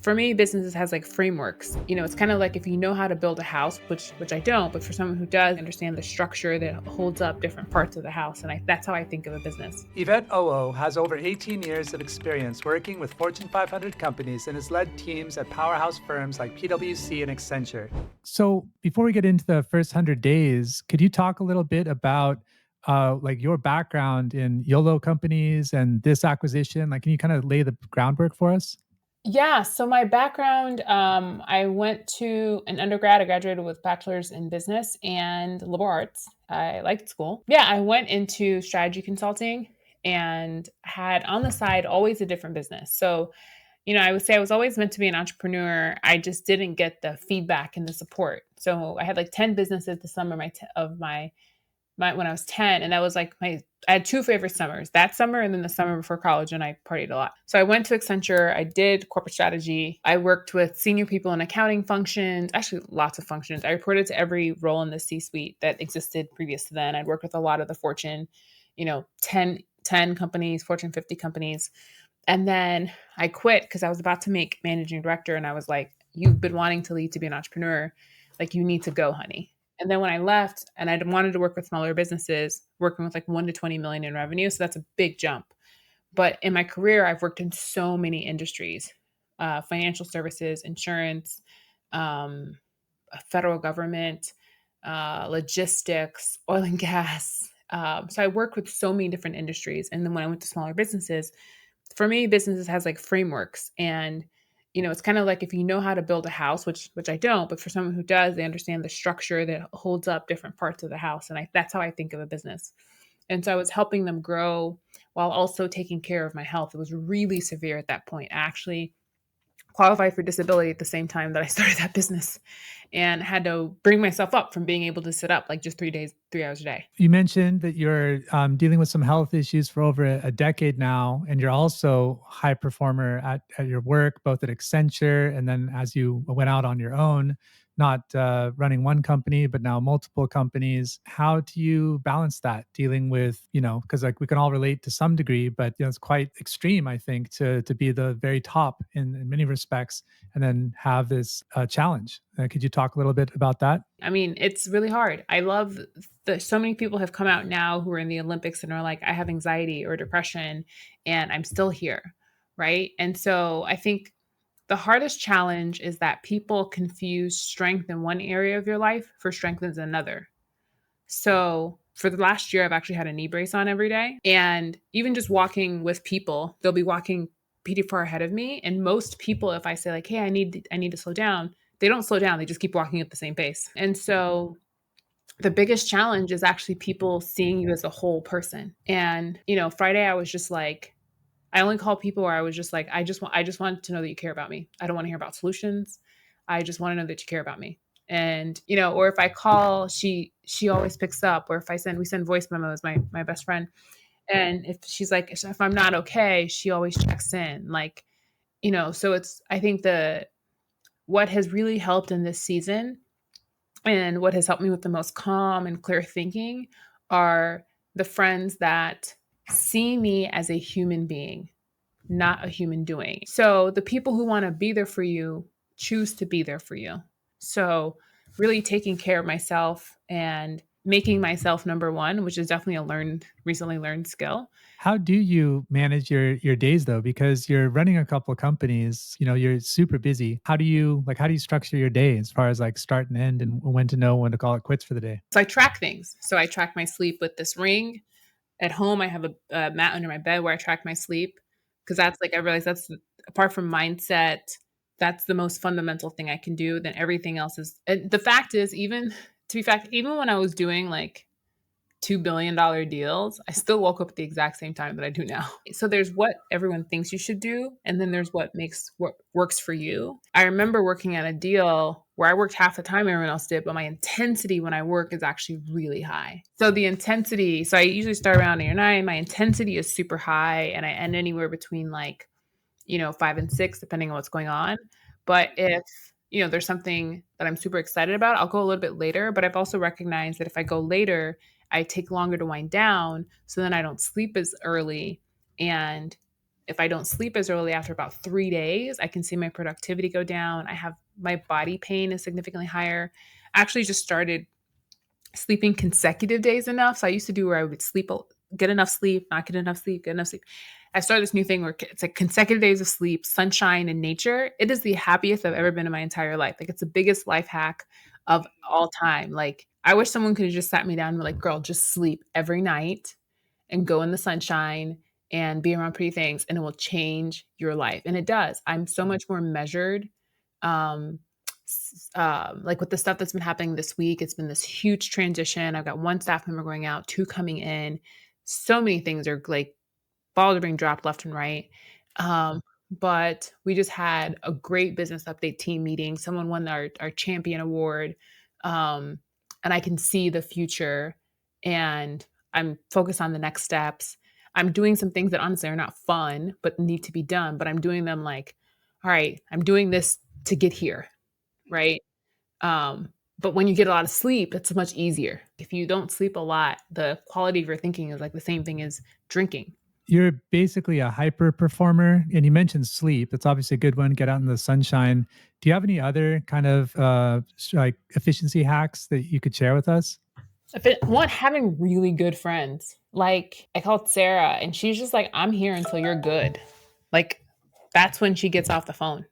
For me, businesses has like frameworks. It's kind of like if you know how to build a house, which I don't, but for someone who does understand the structure that holds up different parts of the house, and that's how I think of a business. Yvette Owo has over 18 years of experience working with Fortune 500 companies and has led teams at powerhouse firms like PwC and Accenture. So, before we get into the first 100 days, could you talk a little bit about like your background in YOLO companies and this acquisition? Like, can you kind of lay the groundwork for us? Yeah, so my background, I went to an undergrad. I graduated with bachelor's in business and liberal arts. I liked school. Yeah, I went into strategy consulting and had on the side always a different business. So, I would say I was always meant to be an entrepreneur. I just didn't get the feedback and the support. So I had like 10 businesses the summer of my when I was 10, and that was like I had two favorite summers, that summer and then the summer before college, and I partied a lot. So I went to Accenture, I did corporate strategy. I worked with senior people in accounting functions, actually lots of functions. I reported to every role in the C-suite that existed previous to then. I'd worked with a lot of the Fortune, 10 companies, Fortune 50 companies. And then I quit because I was about to make managing director, and I was like, "You've been wanting to lead to be an entrepreneur, like you need to go, honey." And then when I left and I wanted to work with smaller businesses, working with like 1 to 20 million in revenue, so that's a big jump. But in my career, I've worked in so many industries, financial services, insurance, um, federal government, logistics, oil and gas. So I worked with so many different industries. And then when I went to smaller businesses, for me, businesses has like frameworks, and it's kind of like if you know how to build a house, which I don't, but for someone who does, they understand the structure that holds up different parts of the house, and that's how I think of a business. And so I was helping them grow while also taking care of my health. It was really severe at that point. I actually qualified for disability at the same time that I started that business, and had to bring myself up from being able to sit up like just 3 hours a day. You mentioned that you're dealing with some health issues for over a decade now, and you're also high performer at your work, both at Accenture and then as you went out on your own, not running one company, but now multiple companies. How do you balance that dealing with, because like we can all relate to some degree, but it's quite extreme, I think, to be the very top in many respects and then have this challenge. Could you talk a little bit about that? I mean, it's really hard. I love that so many people have come out now who are in the Olympics and are like, I have anxiety or depression and I'm still here. Right. And so I think the hardest challenge is that people confuse strength in one area of your life for strength in another. So for the last year, I've actually had a knee brace on every day. And even just walking with people, they'll be walking pretty far ahead of me. And most people, if I say like, hey, I need to slow down, they don't slow down. They just keep walking at the same pace. And so the biggest challenge is actually people seeing you as a whole person. And, Friday I was just like, I only call people where I was just like, I just want to know that you care about me. I don't want to hear about solutions. I just want to know that you care about me. And, or if I call, she always picks up. Or if we send voice memos, my best friend. And if she's like, if I'm not okay, she always checks in. Like, so I think what has really helped in this season and what has helped me with the most calm and clear thinking are the friends that see me as a human being, not a human doing. So the people who want to be there for you choose to be there for you. So really taking care of myself and making myself number one, which is definitely recently learned skill. How do you manage your days though? Because you're running a couple of companies, you're super busy. How do you structure your day as far as like start and end and when to know when to call it quits for the day? So I track things. So I track my sleep with this ring. At home, I have a mat under my bed where I track my sleep, because that's like I realize apart from mindset, that's the most fundamental thing I can do. Then everything else is. And the fact is, even when I was doing like $2 billion deals, I still woke up at the exact same time that I do now. So there's what everyone thinks you should do, and then there's what works for you. I remember working at a deal where I worked half the time everyone else did, but my intensity when I work is actually really high. So I usually start around 8 or 9. My intensity is super high, and I end anywhere between like 5 and 6, depending on what's going on. But if there's something that I'm super excited about, I'll go a little bit later. But I've also recognized that if I go later, I take longer to wind down. So then I don't sleep as early. And if I don't sleep as early after about 3 days, I can see my productivity go down. My body pain is significantly higher. I actually just started sleeping consecutive days enough. So I used to do where I would get enough sleep, not get enough sleep, get enough sleep. I started this new thing where it's like consecutive days of sleep, sunshine, and nature. It is the happiest I've ever been in my entire life. Like it's the biggest life hack of all time. Like I wish someone could have just sat me down and be like, girl, just sleep every night and go in the sunshine and be around pretty things and it will change your life. And it does. I'm so much more measured. Um, like with the stuff that's been happening this week, it's been this huge transition. I've got one staff member going out, two coming in. So many things are like balls are being dropped left and right. But we just had a great business update team meeting. Someone won our champion award. Um, and I can see the future and I'm focused on the next steps. I'm doing some things that honestly are not fun, but need to be done. But I'm doing them like, all right, I'm doing this to get here. Right. But when you get a lot of sleep, it's much easier. If you don't sleep a lot, the quality of your thinking is like the same thing as drinking. You're basically a hyper performer, and you mentioned sleep. That's obviously a good one. Get out in the sunshine. Do you have any other kind of like efficiency hacks that you could share with us? One, having really good friends. Like I called Sarah and she's just like, I'm here until you're good. Like that's when she gets off the phone.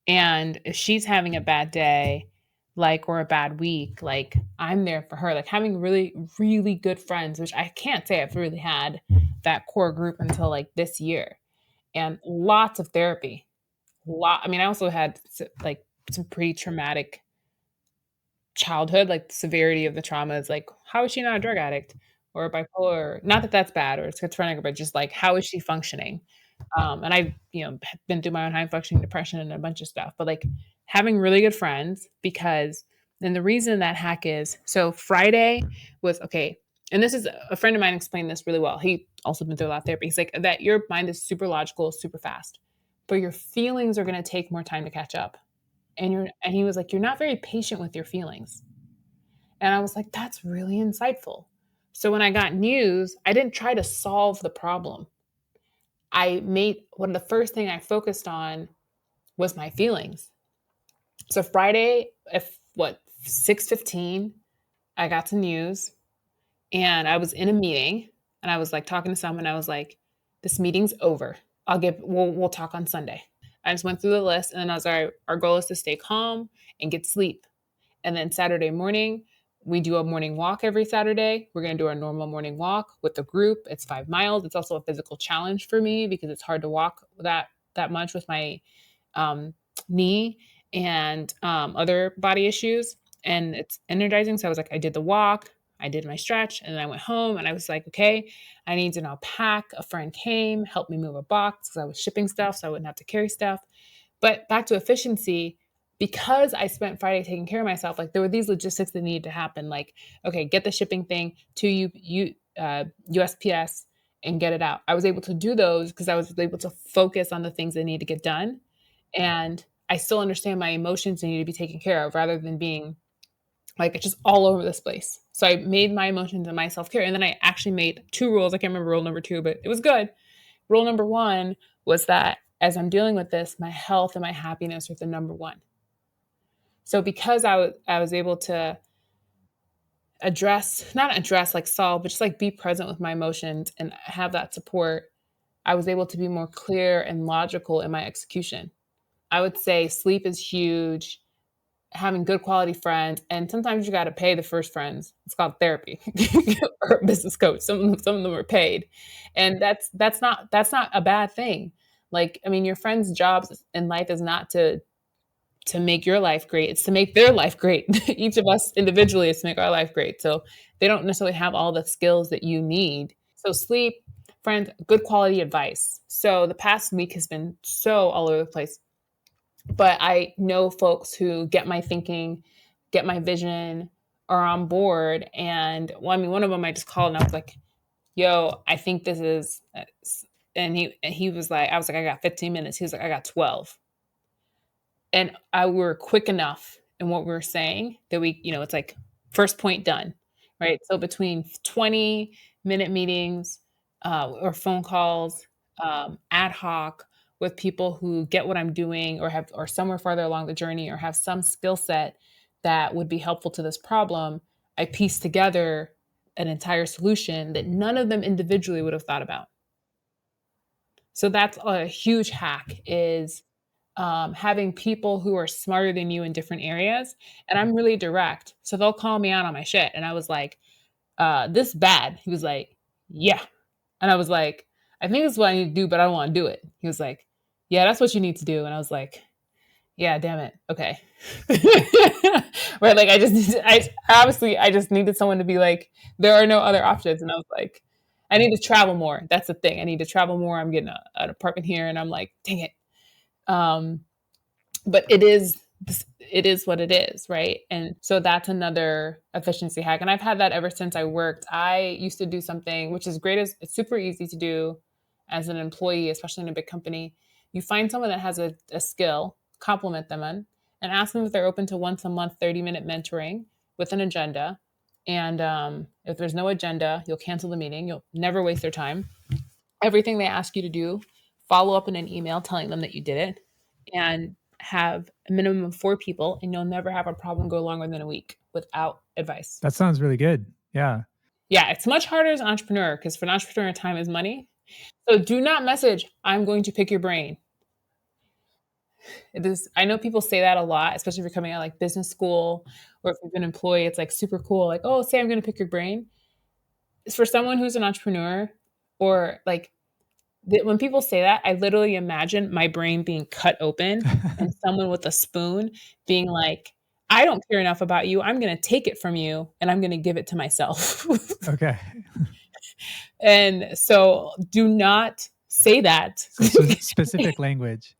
And if she's having a bad day, like, or a bad week, like, I'm there for her. Like, having really, really good friends, which I can't say I've really had that core group until like this year, and lots of therapy. I mean, I also had like some pretty traumatic childhood, like the severity of the trauma is like, how is she not a drug addict or bipolar? Not that that's bad or schizophrenic, but just like, how is she functioning? And I've, been through my own high functioning depression and a bunch of stuff, but like having really good friends because, and the reason that hack is so Friday was okay. And this is a friend of mine explained this really well. He also been through a lot of therapy. He's like that your mind is super logical, super fast, but your feelings are going to take more time to catch up. And he was like, you're not very patient with your feelings. And I was like, that's really insightful. So when I got news, I didn't try to solve the problem. I made one of the first thing I focused on was my feelings. So Friday, if what 6:15, I got some news and I was in a meeting and I was like talking to someone. I was like, this meeting's over. We'll talk on Sunday. I just went through the list and then I was like, our goal is to stay calm and get sleep. And then Saturday morning, we do a morning walk every Saturday. We're going to do our normal morning walk with the group. It's 5 miles. It's also a physical challenge for me because it's hard to walk that much with my um, knee and other body issues. And it's energizing. So I was like, I did the walk, I did my stretch, and then I went home and I was like, okay, I need to now pack. A friend came, helped me move a box because I was shipping stuff so I wouldn't have to carry stuff. But back to efficiency, because I spent Friday taking care of myself, like there were these logistics that needed to happen. Like, okay, get the shipping thing to USPS and get it out. I was able to do those because I was able to focus on the things that need to get done. And I still understand my emotions need to be taken care of rather than being like just all over this place. So I made my emotions and my self care. And then I actually made two rules. I can't remember rule number two, but it was good. Rule number one was that as I'm dealing with this, my health and my happiness are the number one. So because I was able to not address like solve, but just like be present with my emotions and have that support, I was able to be more clear and logical in my execution. I would say sleep is huge, having good quality friends, and sometimes you got to pay the first friends. It's called therapy or a business coach. Some of them are paid, and that's not a bad thing. Like I mean, your friends' jobs in life is not to make your life great. It's to make their life great. Each of us individually is to make our life great. So they don't necessarily have all the skills that you need. So sleep, friends, good quality advice. So the past week has been so all over the place, but I know folks who get my thinking, get my vision, are on board. And well, I mean, one of them I just called and I was like, "Yo, I think this is," and he was like, "I was like, I got 15 minutes." He was like, "I got 12." And we were quick enough in what we were saying that it's like first point done, right? So between 20-minute meetings or phone calls, ad hoc with people who get what I'm doing or have or somewhere farther along the journey or have some skill set that would be helpful to this problem, I piece together an entire solution that none of them individually would have thought about. So that's a huge hack is having people who are smarter than you in different areas. And I'm really direct. So they'll call me out on my shit. And I was like, this bad. He was like, yeah. And I was like, I think this is what I need to do, but I don't want to do it. He was like, yeah, that's what you need to do. And I was like, yeah, damn it. Okay. Right. Like I just need to, I obviously I just needed someone to be like, there are no other options. And I was like, I need to travel more. That's the thing. I need to travel more. I'm getting an apartment here and I'm like, dang it. Um, but it is what it is, right? And so that's another efficiency hack. And I've had that ever since I worked. I used to do something which is great as it's super easy to do as an employee, especially in a big company. You find someone that has a skill, compliment them on, and ask them if they're open to once a month 30-minute mentoring with an agenda. And if there's no agenda, you'll cancel the meeting. You'll never waste their time. Everything they ask you to do, follow up in an email telling them that you did it, and have a minimum of 4 people, and you'll never have a problem go longer than a week without advice. That sounds really good. Yeah. Yeah, it's much harder as an entrepreneur because for an entrepreneur, time is money. So do not message, I'm going to pick your brain. It is, I know people say that a lot, especially if you're coming out like business school or if you've been employed, it's like super cool. Like, oh, say I'm going to pick your brain. It's for someone who's an entrepreneur or like when people say that, I literally imagine my brain being cut open and someone with a spoon being like, I don't care enough about you. I'm going to take it from you and I'm going to give it to myself. Okay. And so do not say that. So specific language.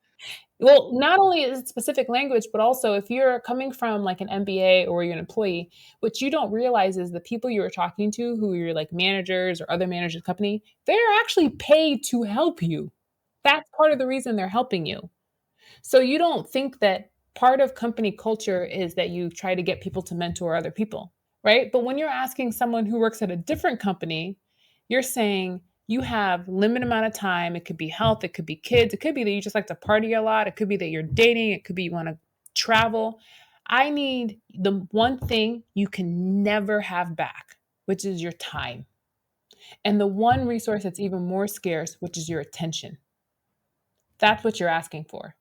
Well, not only is it specific language, but also if you're coming from like an MBA or you're an employee, what you don't realize is the people you are talking to, who are like managers or other managers of the company, they're actually paid to help you. That's part of the reason they're helping you. So you don't think that part of company culture is that you try to get people to mentor other people, right? But when you're asking someone who works at a different company, you're saying you have limited amount of time. It could be health, it could be kids, it could be that you just like to party a lot, it could be that you're dating, it could be you want to travel. I need the one thing you can never have back, which is your time. And the one resource that's even more scarce, which is your attention. That's what you're asking for.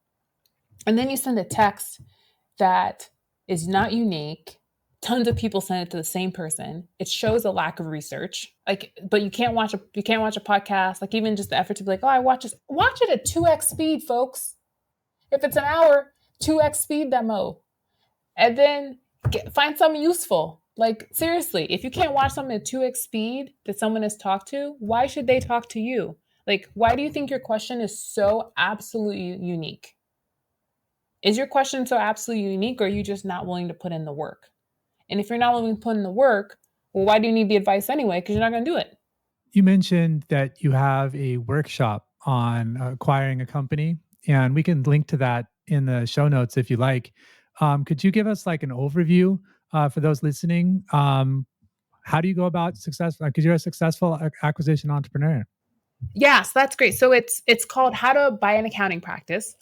And then you send a text that is not unique. Tons of people send it to the same person. It shows a lack of research. Like, but you can't watch a podcast. Like even just the effort to be like, oh, I watch it at 2x speed, folks. If it's an hour, 2x speed demo. And then find something useful. Like seriously, if you can't watch something at 2x speed that someone has talked to, why should they talk to you? Like, why do you think your question is so absolutely unique? Is your question so absolutely unique or are you just not willing to put in the work? And if you're not willing to put in the work, well, why do you need the advice anyway? Because you're not going to do it. You mentioned that you have a workshop on acquiring a company, and we can link to that in the show notes if you like. Could you give us like an overview for those listening? How do you go about success? Because you're a successful acquisition entrepreneur. Yes, that's great. So it's called How to Buy an Accounting Practice.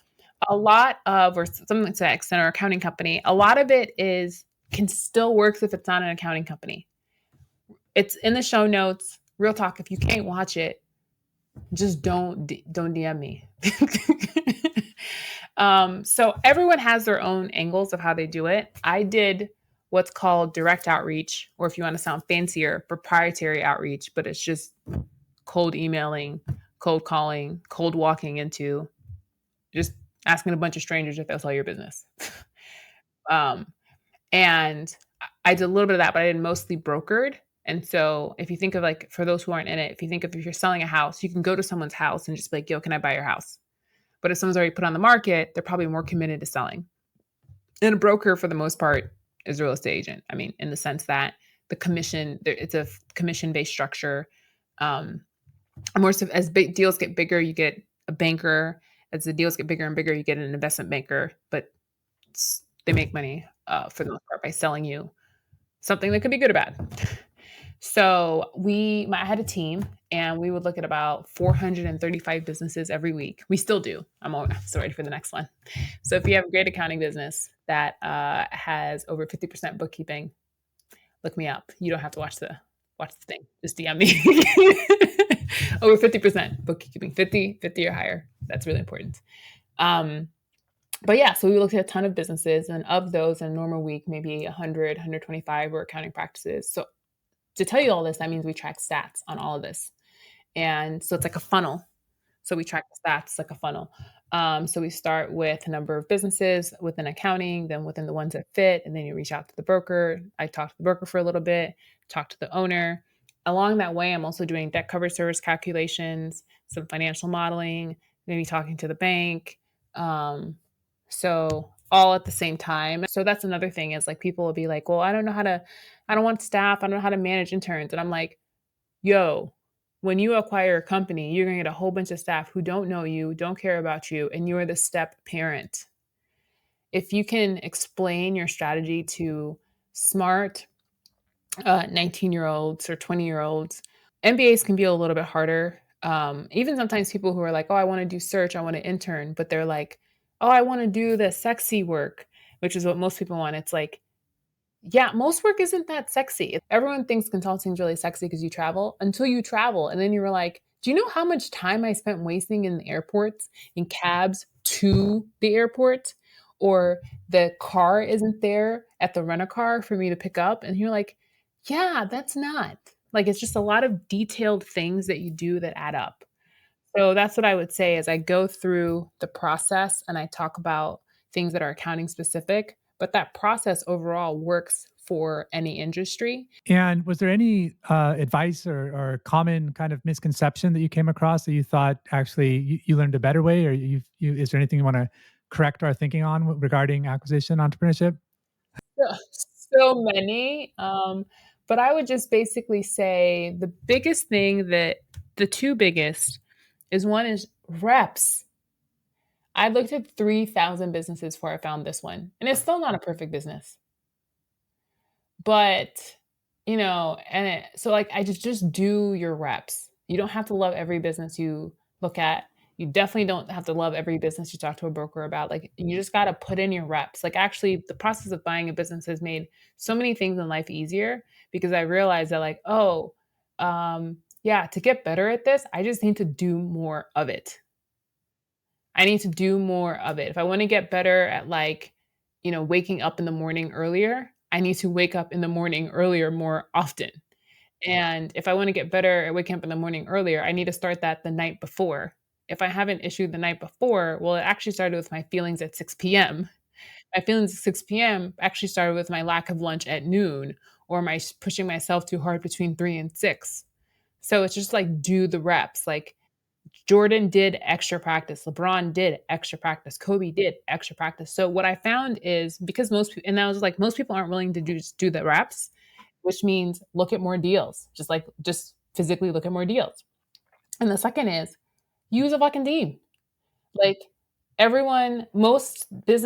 A lot of, or something like that, Accenture accounting company, a lot of it is can still works if it's not an accounting company. It's in the show notes. Real talk. If you can't watch it, just don't DM me. So everyone has their own angles of how they do it. I did what's called direct outreach, or if you want to sound fancier, proprietary outreach, but it's just cold emailing, cold calling, cold walking into just asking a bunch of strangers if they'll sell your business. um, and I did a little bit of that, but I did mostly brokered. And so if you think of like, for those who aren't in it, if you think of if you're selling a house, you can go to someone's house and just be like, yo, can I buy your house? But if someone's already put on the market, they're probably more committed to selling. And a broker, for the most part, is a real estate agent. I mean, in the sense that the commission, it's a commission-based structure. More so as deals get bigger, you get a banker. As the deals get bigger and bigger, you get an investment banker. But they make money for the most part by selling you something that could be good or bad. So I had a team, and we would look at about 435 businesses every week. We still do. I'm so ready for the next one. So if you have a great accounting business that has over 50% bookkeeping, look me up. You don't have to watch the thing. Just DM me. Over 50% bookkeeping, 50 or higher. That's really important. Um, but yeah, so we looked at a ton of businesses, and of those, in a normal week, maybe 100, 125 were accounting practices. So to tell you all this, that means we track stats on all of this. And so it's like a funnel. So we track the stats like a funnel. So we start with a number of businesses within accounting, then within the ones that fit, and then you reach out to the broker. I talk to the broker for a little bit, talk to the owner. Along that way, I'm also doing debt coverage service calculations, some financial modeling, maybe talking to the bank. Um, so all at the same time. So that's another thing is like people will be like, well, I don't want staff, I don't know how to manage interns. And I'm like, yo, when you acquire a company, you're going to get a whole bunch of staff who don't know you, don't care about you, and you're the step parent. If you can explain your strategy to smart 19-year-olds or 20-year-olds, MBAs can be a little bit harder. Even sometimes people who are like, oh, I want to do search, I want to intern, but they're like, oh, I want to do the sexy work, which is what most people want. It's like, yeah, most work isn't that sexy. Everyone thinks consulting is really sexy because you travel until you travel. And then you were like, do you know how much time I spent wasting in the airports, in cabs to the airport? Or the car isn't there at the rent a car for me to pick up. And you're like, yeah, that's not. Like, it's just a lot of detailed things that you do that add up. So that's what I would say is I go through the process and I talk about things that are accounting specific, but that process overall works for any industry. And was there any advice or common kind of misconception that you came across that you thought actually you learned a better way, or is there anything you want to correct our thinking on regarding acquisition entrepreneurship? Ugh, so many. But I would just basically say the biggest thing that the two biggest is one is reps. I looked at 3,000 businesses before I found this one, and it's still not a perfect business. But, so like I just do your reps. You don't have to love every business you look at. You definitely don't have to love every business you talk to a broker about. Like you just got to put in your reps. Like actually the process of buying a business has made so many things in life easier because I realized that like, oh, yeah, to get better at this, I just need to do more of it. I need to do more of it. If I want to get better at like, waking up in the morning earlier, I need to wake up in the morning earlier more often. And if I want to get better at waking up in the morning earlier, I need to start that the night before. If I haven't issued the night before, well, it actually started with my feelings at 6 p.m. My feelings at 6 p.m. actually started with my lack of lunch at noon or my pushing myself too hard between 3 and 6. So it's just like do the reps. Like Jordan did extra practice, LeBron did extra practice, Kobe did extra practice. So what I found is because most people, and I was like, most people aren't willing to just do the reps, which means look at more deals, just physically look at more deals. And the second is use a fucking team. Like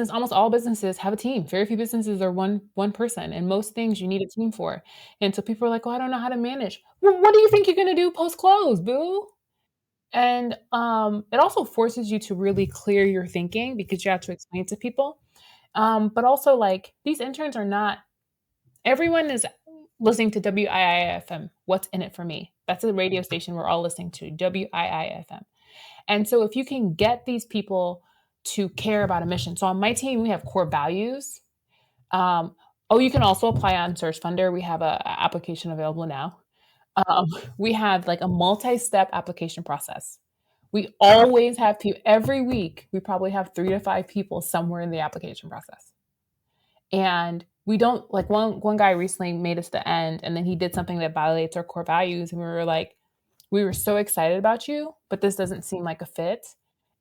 almost all businesses have a team. Very few businesses are one person, and most things you need a team for. And so people are like, "Oh, I don't know how to manage." Well, what do you think you're gonna do post close, boo? And, it also forces you to really clear your thinking because you have to explain to people. But also, like, these interns are not everyone is listening to WIIFM, What's in it for me? That's a radio station we're all listening to, WIIFM. And so if you can get these people to care about a mission. So on my team, we have core values. Um, you can also apply on Search Funder. We have a application available now. Um, we have, like, a multi-step application process. We always have people every week, we probably have 3 to 5 people somewhere in the application process. And we don't like one guy recently made us the end and then he did something that violates our core values and we were like, we were so excited about you, but this doesn't seem like a fit.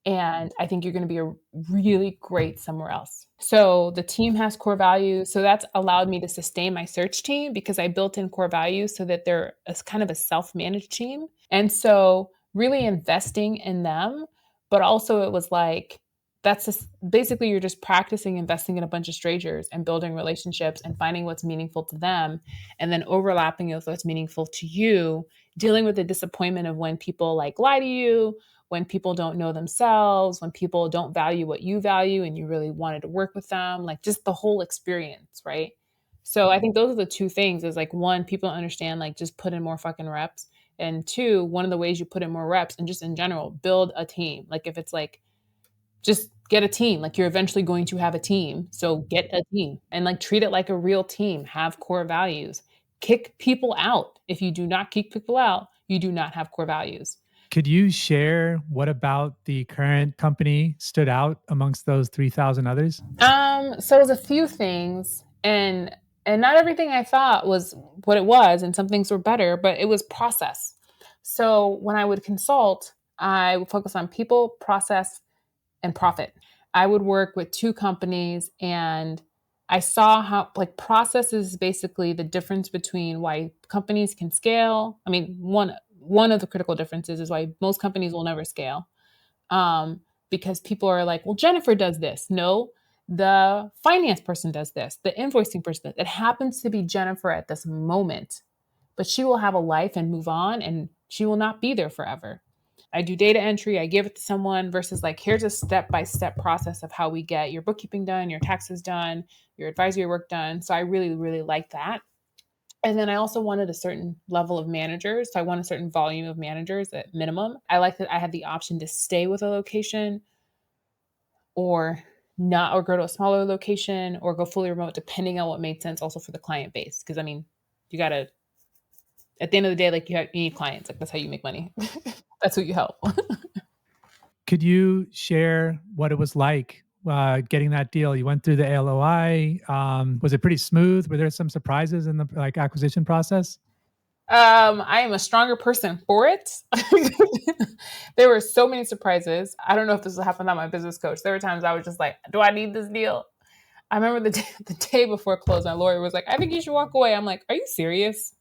And I think you're going to be a really great somewhere else. So the team has core values. So that's allowed me to sustain my search team because I built in core values so that they're kind of a self-managed team. And so really investing in them, but also it was like, that's just basically you're just practicing investing in a bunch of strangers and building relationships and finding what's meaningful to them and then overlapping with what's meaningful to you dealing with the disappointment of when people like lie to you, when people don't know themselves, when people don't value what you value and you really wanted to work with them, like just the whole experience, right? So I think those are the two things is like one, people don't understand, like just put in more fucking reps. And two, one of the ways you put in more reps and just in general, build a team. Like if it's like just get a team. Like you're eventually going to have a team. So get a team and like treat it like a real team. Have core values. Kick people out. If you do not kick people out, you do not have core values. Could you share what about the current company stood out amongst those 3,000 others? So it was a few things, and not everything I thought was what it was, and some things were better, but it was process. So when I would consult, I would focus on people, process, and profit. I would work with two companies and I saw how like process is basically the difference between why companies can scale. I mean, one of the critical differences is why most companies will never scale. Um, because people are like, well, Jennifer does this. No, the finance person does this. The invoicing person does. It happens to be Jennifer at this moment, but she will have a life and move on and she will not be there forever. I do data entry, I give it to someone versus like, here's a step by step process of how we get your bookkeeping done, your taxes done, your advisory work done. So I really, really like that. And then I also wanted a certain level of managers. So I want a certain volume of managers at minimum. I like that I had the option to stay with a location or not, or go to a smaller location or go fully remote, depending on what made sense also for the client base. Cause I mean, you got to, at the end of the day, like you need clients. Like that's how you make money. That's who you help. Could you share what it was like getting that deal? You went through the LOI. Was it pretty smooth? Were there some surprises in the like acquisition process? I am a stronger person for it. There were so many surprises. I don't know if this will happen on my business coach. There were times I was just like, do I need this deal? I remember the day before close, my lawyer was like, I think you should walk away. I'm like, are you serious?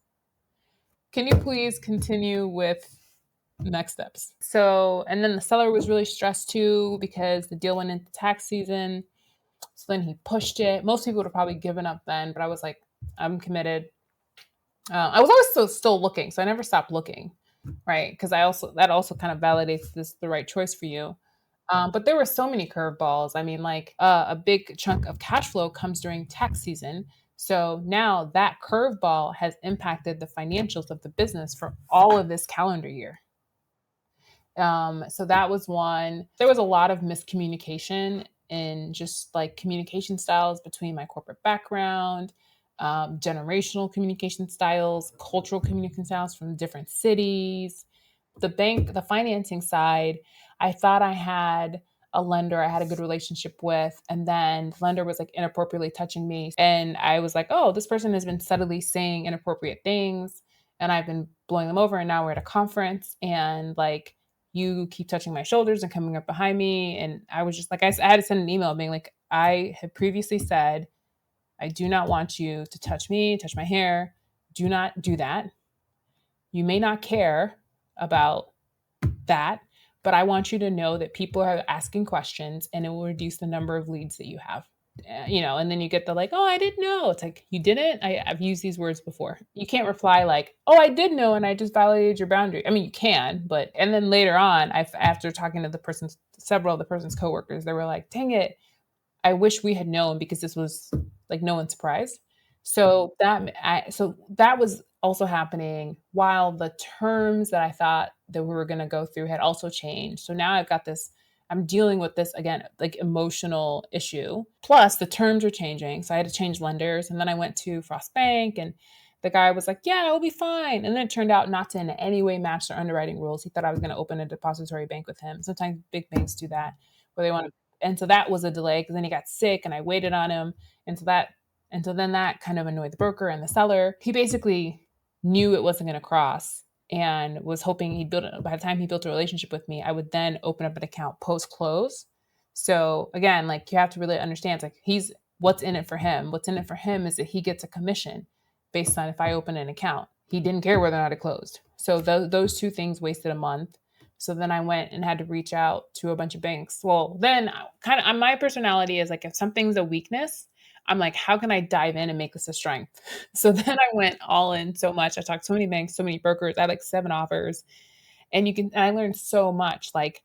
Can you please continue with next steps? So, and then the seller was really stressed too because the deal went into tax season. So then he pushed it. Most people would have probably given up then, but I was like, I'm committed. I was always still looking, so I never stopped looking, right? Because that also kind of validates this the right choice for you. But there were so many curveballs. I mean, like a big chunk of cash flow comes during tax season. So now that curveball has impacted the financials of the business for all of this calendar year. So that was one. There was a lot of miscommunication in just like communication styles between my corporate background, generational communication styles, cultural communication styles from different cities. The financing side, I thought I had a lender I had a good relationship with, and then the lender was like inappropriately touching me. And I was like, oh, this person has been subtly saying inappropriate things, and I've been blowing them over. And now we're at a conference, and like, you keep touching my shoulders and coming up behind me. And I was just like, I had to send an email being like, I had previously said, I do not want you to touch me, touch my hair. Do not do that. You may not care about that, but I want you to know that people are asking questions and it will reduce the number of leads that you have. And then you get the like, oh, I didn't know. It's like, you didn't? I've used these words before. You can't reply like, oh, I did know and I just validated your boundary. I mean, you can, but, and then later on, after talking to several of the person's coworkers, they were like, dang it, I wish we had known because this was like no one's surprised. So that was also happening while the terms that I thought that we were going to go through had also changed. So now I'm dealing with this again, like emotional issue. Plus the terms are changing. So I had to change lenders. And then I went to Frost Bank and the guy was like, yeah, it'll be fine. And then it turned out not to in any way match their underwriting rules. He thought I was going to open a depository bank with him. Sometimes big banks do that where they want to. And so that was a delay because then he got sick and I waited on him. And so then that kind of annoyed the broker and the seller. He basically knew it wasn't going to cross and was hoping by the time he built a relationship with me, I would then open up an account post close. So again, like you have to really understand, like what's in it for him. What's in it for him is that he gets a commission based on if I open an account. He didn't care whether or not it closed. So those two things wasted a month. So then I went and had to reach out to a bunch of banks. Well, then kind of my personality is like if something's a weakness, I'm like, how can I dive in and make this a strength? So then I went all in so much. I talked to so many banks, so many brokers. I had like 7 offers, and I learned so much. Like,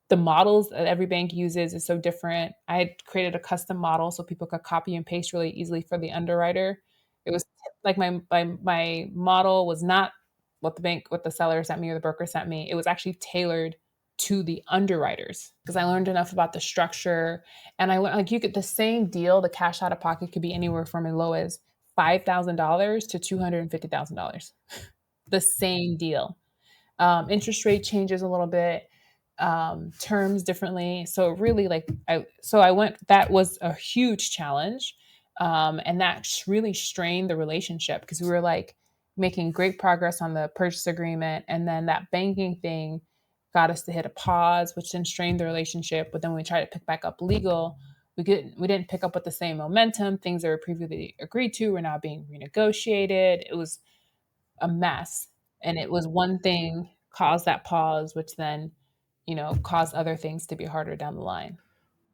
the models that every bank uses is so different. I had created a custom model so people could copy and paste really easily for the underwriter. It was like my model was not what the seller sent me or the broker sent me. It was actually tailored to the underwriters because I learned enough about the structure, and I learned like you get the same deal. The cash out of pocket could be anywhere from as low as $5,000 to $250,000. The same deal. Interest rate changes a little bit, terms differently. So really, like I went. That was a huge challenge, and that really strained the relationship because we were like making great progress on the purchase agreement, and then that banking thing got us to hit a pause, which then strained the relationship. But then when we tried to pick back up legal, we didn't pick up with the same momentum. Things that were previously agreed to were now being renegotiated. It was a mess. And it was one thing caused that pause, which then, caused other things to be harder down the line.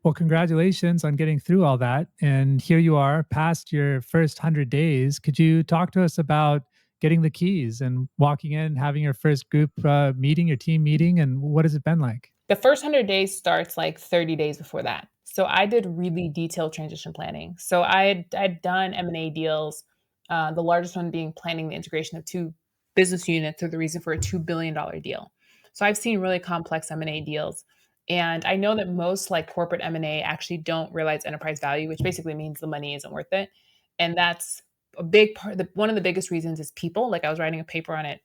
Well, congratulations on getting through all that. And here you are past your first 100 days. Could you talk to us about getting the keys and walking in, having your first group meeting, your team meeting, and what has it been like? The first 100 days starts like 30 days before that. So I did really detailed transition planning. So I'd done M&A deals, the largest one being planning the integration of 2 business units through the reason for a $2 billion deal. So I've seen really complex M&A deals. And I know that most like corporate M&A actually don't realize enterprise value, which basically means the money isn't worth it. And that's a big part. One of the biggest reasons is people. Like I was writing a paper on it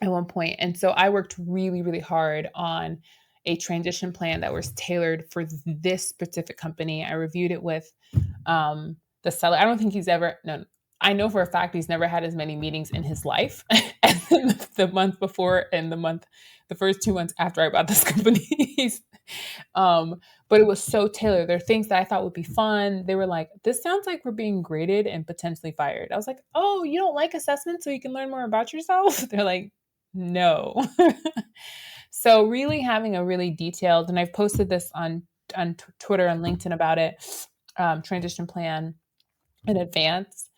at one point. And so I worked really, really hard on a transition plan that was tailored for this specific company. I reviewed it with the seller. I don't think he's ever, no, I know for a fact he's never had as many meetings in his life as in the month before and the first 2 months after I bought this company. um, but it was so tailored. There are things that I thought would be fun. They were like, this sounds like we're being graded and potentially fired. I was like, oh, you don't like assessment so you can learn more about yourself? They're like, no. So really having a really detailed, and I've posted this on Twitter and LinkedIn about it, transition plan in advance.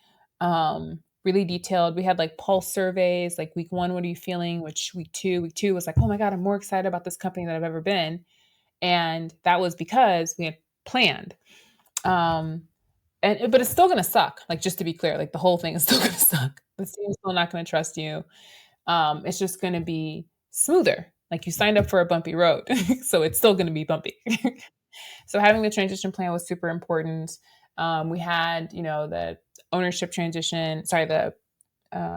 Really detailed. We had like pulse surveys, like week 1, what are you feeling? Which week 2 was like, oh my God, I'm more excited about this company than I've ever been. And that was because we had planned. Um, but it's still gonna suck. Like just to be clear, like the whole thing is still gonna suck. The team's still not gonna trust you. It's just going to be smoother. Like you signed up for a bumpy road, so it's still going to be bumpy. So having the transition plan was super important. We had, the ownership transition, sorry, the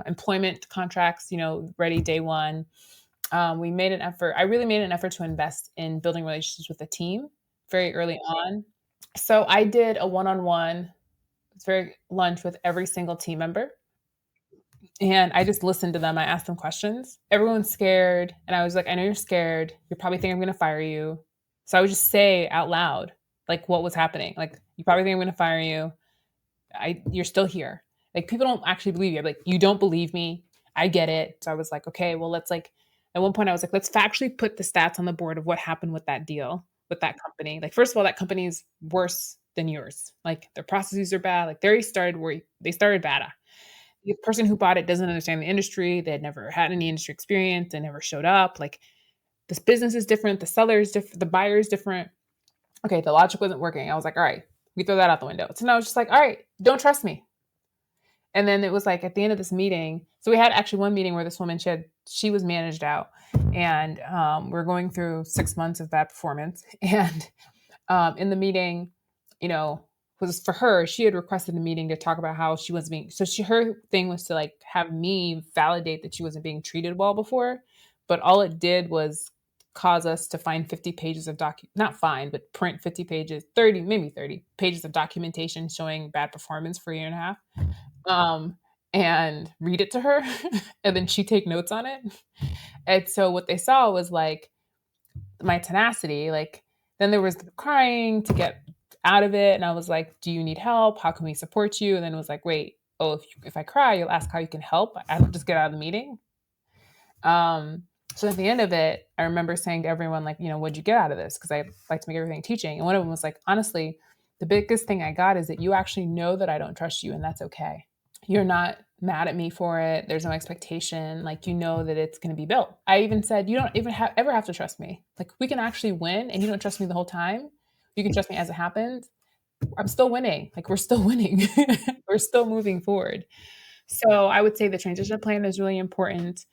employment contracts, ready day one. We made an effort. I really made an effort to invest in building relationships with the team very early on. So I did a one-on-one, it's very lunch with every single team member. And I just listened to them. I asked them questions. Everyone's scared. And I was like, I know you're scared. You probably think I'm going to fire you. So I would just say out loud, like what was happening. Like, you probably think I'm going to fire you. You're still here. Like people don't actually believe you. Like, you don't believe me. I get it. So I was like, okay, well, let's like, at one point I was like, let's factually put the stats on the board of what happened with that deal, with that company. Like, first of all, that company is worse than yours. Like their processes are bad. Like they started bad. The person who bought it doesn't understand the industry. They had never had any industry experience. They never showed up. Like this business is different. The seller is different. The buyer is different. Okay, the logic wasn't working. I was like, all right, we throw that out the window. So now I was just like, all right, don't trust me. And then it was like at the end of this meeting. So we had actually one meeting where this woman she was managed out, and we're going through 6 months of bad performance. And in the meeting, you know, was for her, she had requested a meeting to talk about how she wasn't being, her thing was to like have me validate that she wasn't being treated well before. But all it did was cause us to find 50 pages of not find, but print 50 pages, 30, maybe 30 pages of documentation showing bad performance for a year and a half. Um, and read it to her and then she take notes on it. And so what they saw was like my tenacity. Like then there was the crying to get out of it, and I was like, do you need help? How can we support you? And then it was like, wait, oh, if I cry, you'll ask how you can help. I don't just get out of the meeting. So at the end of it, I remember saying to everyone, like, what'd you get out of this? Because I like to make everything teaching. And one of them was like, honestly, The biggest thing I got is that you actually know that I don't trust you, and that's okay. You're not mad at me for it. There's no expectation. Like, you know that it's going to be built. I even said, you don't even ever have to trust me. Like, we can actually win, and you don't trust me the whole time. You can trust me as it happens. I'm still winning. Like, we're still winning. We're still moving forward. So I would say the transition plan is really important.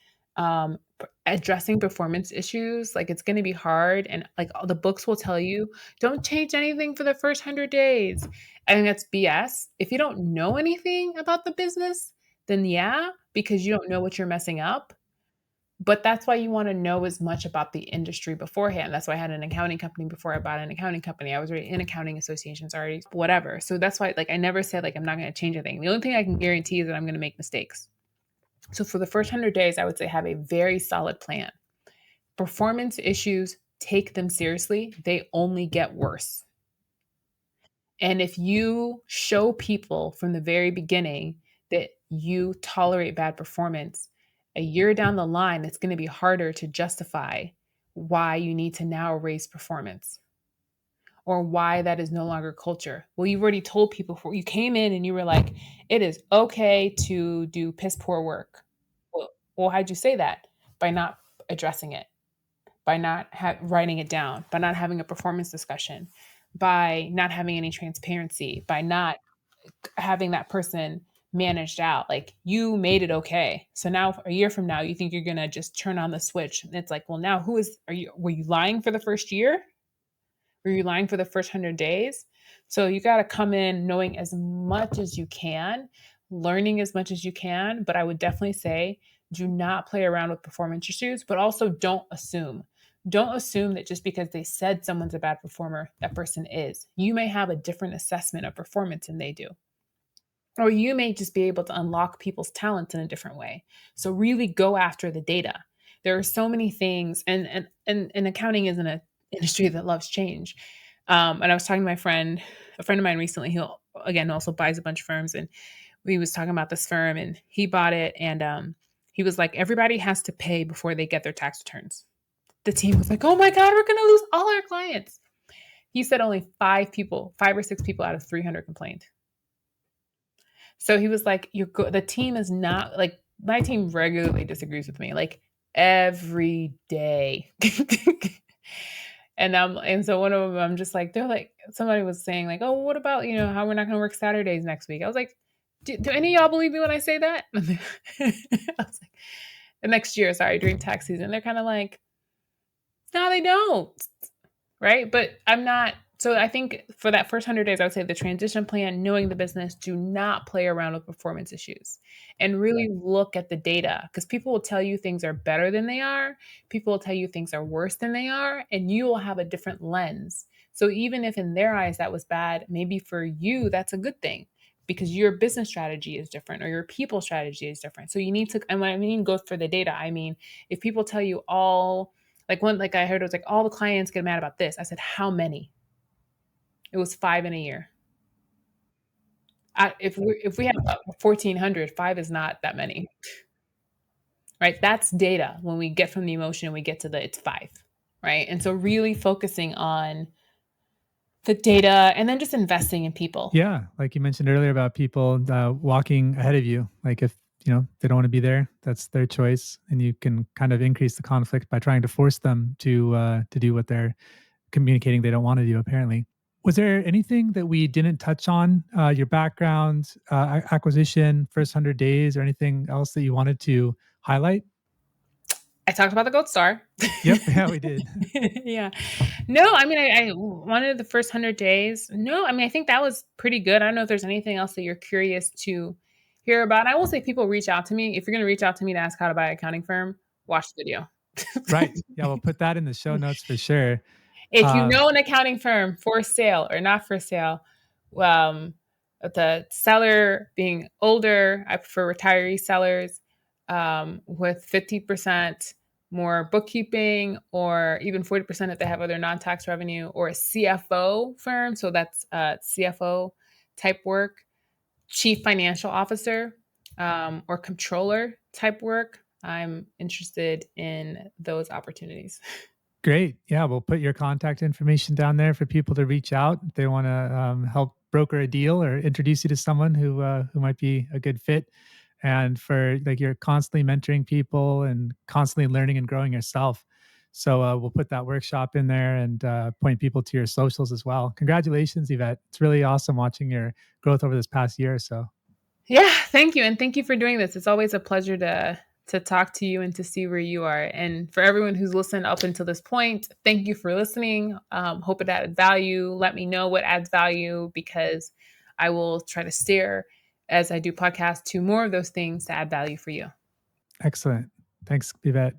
Addressing performance issues, like, it's going to be hard, and like all the books will tell you, don't change anything for the first 100 days. I think that's BS. If you don't know anything about the business, then yeah, because you don't know what you're messing up. But that's why you want to know as much about the industry beforehand. That's why I had an accounting company before I bought an accounting company. I was already in accounting associations already, whatever. So that's why, like, I never said, like, I'm not going to change anything. The only thing I can guarantee is that I'm going to make mistakes. So for the first 100 days, I would say have a very solid plan. Performance issues, take them seriously. They only get worse. And if you show people from the very beginning that you tolerate bad performance, a year down the line, it's going to be harder to justify why you need to now raise performance or why that is no longer culture. Well, you've already told people before you came in and you were like, it is okay to do piss poor work. Well, how'd you say that? By not addressing it, by not writing it down, by not having a performance discussion, by not having any transparency, by not having that person managed out. Like, you made it okay. So now a year from now, you think you're gonna just turn on the switch. And it's like, well, now were you lying for the first year? Were you lying for the first 100 days? So you got to come in knowing as much as you can, learning as much as you can. But I would definitely say, do not play around with performance issues, but also don't assume. Don't assume that just because they said someone's a bad performer, that person is. You may have a different assessment of performance than they do. Or you may just be able to unlock people's talents in a different way. So really go after the data. There are so many things, and accounting isn't an industry that loves change. And I was talking to a friend of mine recently, who again also buys a bunch of firms, and we was talking about this firm, and he bought it, and he was like, everybody has to pay before they get their tax returns. The team was like, oh my God, we're gonna lose all our clients. He said only 5 or 6 people out of 300 complained. So he was like, the team is not like, my team regularly disagrees with me, like every day. And so one of them, I'm just like, they're like, somebody was saying like, oh, what about, how we're not going to work Saturdays next week? I was like, do any of y'all believe me when I say that? I was like, the next year, sorry, during tax season. They're kind of like, no, they don't. Right? But I'm not. So I think for that first 100 days, I would say the transition plan, knowing the business, do not play around with performance issues and really look at the data, because people will tell you things are better than they are. People will tell you things are worse than they are, and you will have a different lens. So even if in their eyes that was bad, maybe for you, that's a good thing because your business strategy is different or your people strategy is different. So you need to, and when I mean go for the data, I mean, if people tell you like I heard it was like all the clients get mad about this. I said, how many? It was 5 in a year. If we have 1,400, 5 is not that many, right? That's data. When we get from the emotion, we get to it's 5, right? And so really focusing on the data and then just investing in people. Yeah, like you mentioned earlier about people walking ahead of you. Like if they don't want to be there, that's their choice, and you can kind of increase the conflict by trying to force them to do what they're communicating they don't want to do. Apparently, was there anything that we didn't touch on? Your background, acquisition, first 100 days, or anything else that you wanted to highlight? I talked about the gold star. Yep, yeah, we did. Yeah. No, I mean, I wanted the first 100 days. No, I mean, I think that was pretty good. I don't know if there's anything else that you're curious to hear about. I will say people reach out to me. If you're going to reach out to me to ask how to buy an accounting firm, watch the video. Right. Yeah, we'll put that in the show notes for sure. If you Um, know an accounting firm for sale or not for sale, um, the seller being older, I prefer retiree sellers with 50% more bookkeeping, or even 40% if they have other non-tax revenue, or a CFO firm. So that's CFO type work, chief financial officer, or controller type work. I'm interested in those opportunities. Great. Yeah, we'll put your contact information down there for people to reach out if they want to help broker a deal or introduce you to someone who might be a good fit. And for like you're constantly mentoring people and constantly learning and growing yourself. So we'll put that workshop in there and point people to your socials as well. Congratulations, Yvette. It's really awesome watching your growth over this past year or so. Yeah, thank you, and thank you for doing this. It's always a pleasure to talk to you and to see where you are. And for everyone who's listened up until this point, thank you for listening. Hope it added value. Let me know what adds value because I will try to steer as I do podcasts to more of those things to add value for you. Excellent. Thanks, Yvette.